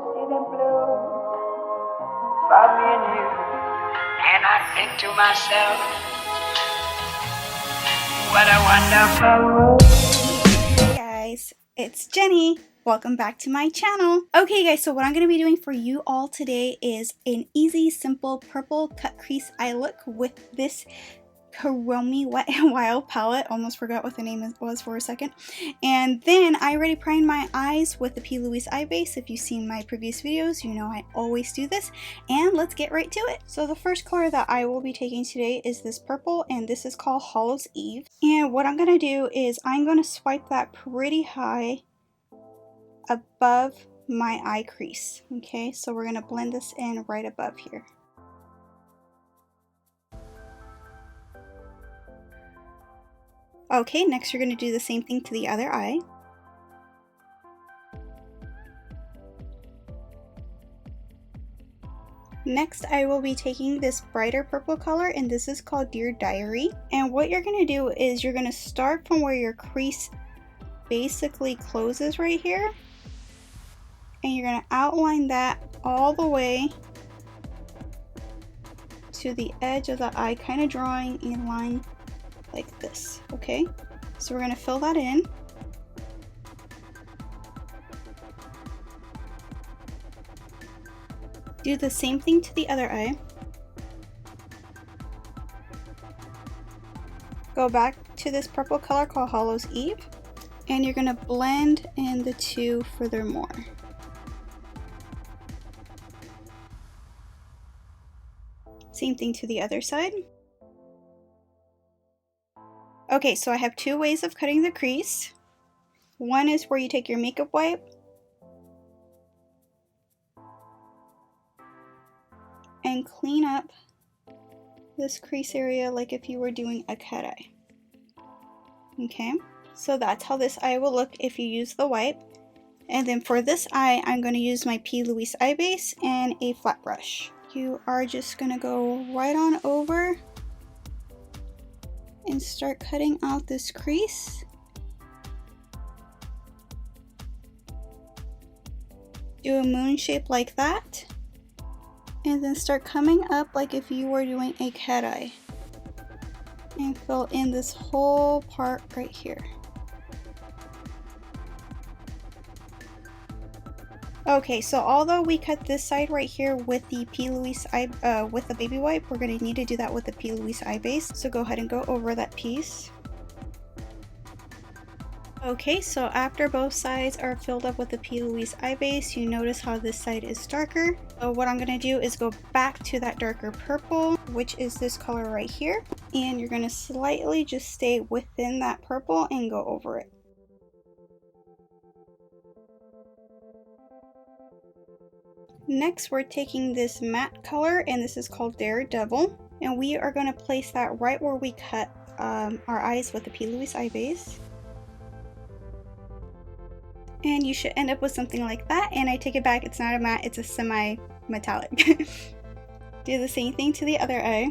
city blue for me and you. And I think to myself, what a wonderful world. Hey guys, it's Jenny. Welcome back to my channel. Okay guys, so what I'm going to be doing for you all today is an easy, simple purple cut crease eye look with this Kuromi Wet n Wild palette. Almost forgot what the name was for a second. And then I already primed my eyes with the P. Louise eye base. If you've seen my previous videos, you know I always do this. And let's get right to it. So the first color that I will be taking today is this purple, and this is called Hallows Eve. And what I'm going to do is I'm going to swipe that pretty high above my eye crease. Okay, so we're going to blend this in right above here. Okay, next you're going to do the same thing to the other eye. Next, I will be taking this brighter purple color, and this is called Dear Diary. And what you're going to do is you're going to start from where your crease basically closes right here. And you're going to outline that all the way to the edge of the eye, kind of drawing a line like this. Okay, so we're going to fill that in. Do the same thing to the other eye. Go back to this purple color called Hallows Eve, and you're going to blend in the two furthermore. Same thing to the other side. Okay, so I have two ways of cutting the crease. One is where you take your makeup wipe and clean up this crease area like if you were doing a cat eye. Okay, so that's how this eye will look if you use the wipe. And then for this eye, I'm going to use my P. Louise eye base and a flat brush. You are just going to go right on over and start cutting out this crease. Do a moon shape like that, and then start coming up like if you were doing a cat eye, and fill in this whole part right here. Okay, so although we cut this side right here with the P. Louise eye, with the baby wipe, we're going to need to do that with the P. Louise eye base. So go ahead and go over that piece. Okay, so after both sides are filled up with the P. Louise eye base, you notice how this side is darker. So what I'm going to do is go back to that darker purple, which is this color right here. And you're going to slightly just stay within that purple and go over it. Next, we're taking this matte color, and this is called Daredevil, and we are going to place that right where we cut our eyes with the P. Louise eye base. And you should end up with something like that, and I take it back, it's not a matte, it's a semi-metallic. Do the same thing to the other eye.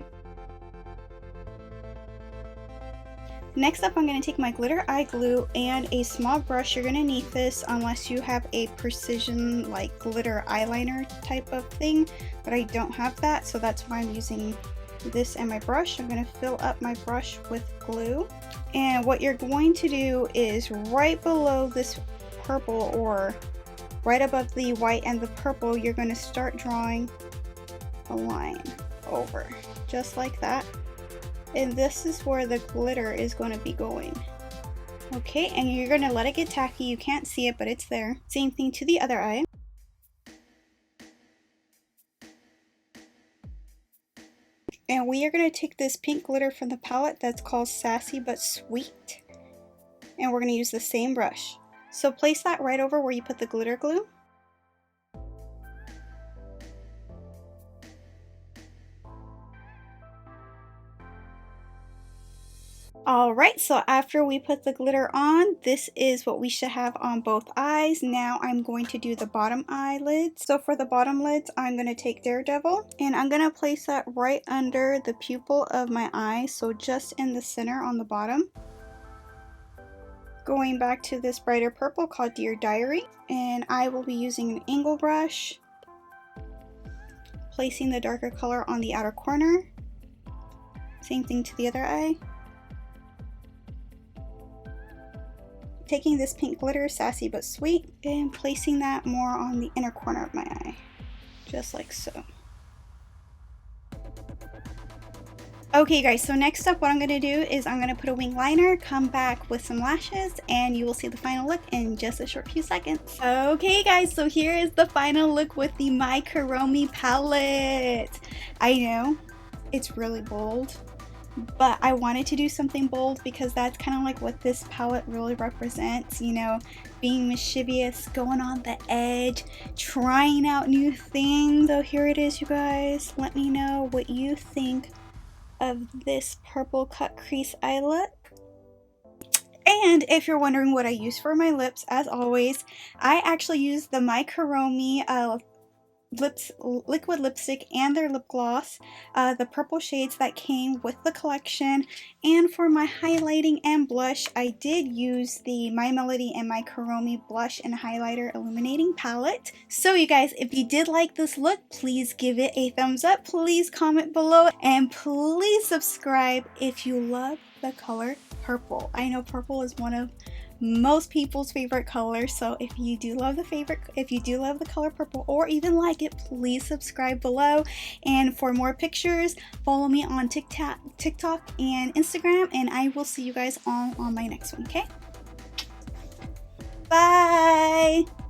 Next up, I'm going to take my glitter eye glue and a small brush. You're going to need this unless you have a precision like glitter eyeliner type of thing, but I don't have that, so that's why I'm using this and my brush. I'm going to fill up my brush with glue, and what you're going to do is right below this purple, or right above the white and the purple, you're going to start drawing a line over just like that. And this is where the glitter is going to be going. Okay, and you're going to let it get tacky. You can't see it, but it's there. Same thing to the other eye. And we are going to take this pink glitter from the palette that's called Sassy But Sweet. And we're going to use the same brush. So place that right over where you put the glitter glue. Alright, so after we put the glitter on, this is what we should have on both eyes. Now I'm going to do the bottom eyelids. So for the bottom lids, I'm going to take Daredevil, and I'm going to place that right under the pupil of my eye, so just in the center on the bottom. going back to this brighter purple called Dear Diary, and I will be using an angle brush, placing the darker color on the outer corner. Same thing to the other eye. Taking this pink glitter, Sassy But Sweet, and placing that more on the inner corner of my eye, just like so. Okay guys, so next up what I'm going to do is I'm going to put a wing liner, come back with some lashes, and you will see the final look in just a short few seconds. Okay guys, so here is the final look with the My Kuromi palette. I know, it's really bold, but I wanted to do something bold because that's kind of like what this palette really represents, you know, being mischievous, going on the edge, trying out new things. So here it is, you guys. Let me know what you think of this purple cut crease eye look. And if you're wondering what I use for my lips, as always, I actually use the My Kuromi liquid lipstick and their lip gloss, the purple shades that came with the collection. And for my highlighting and blush, I did use the My Melody and My Kuromi blush and highlighter illuminating palette. So you guys, if you did like this look, please give it a thumbs up, please comment below, and please subscribe if you love the color purple. I know purple is one of most people's favorite colors, so if you do love the color purple or even like it, please subscribe below. And for more pictures, follow me on TikTok and Instagram, and I will see you guys all on my next one. Okay, bye.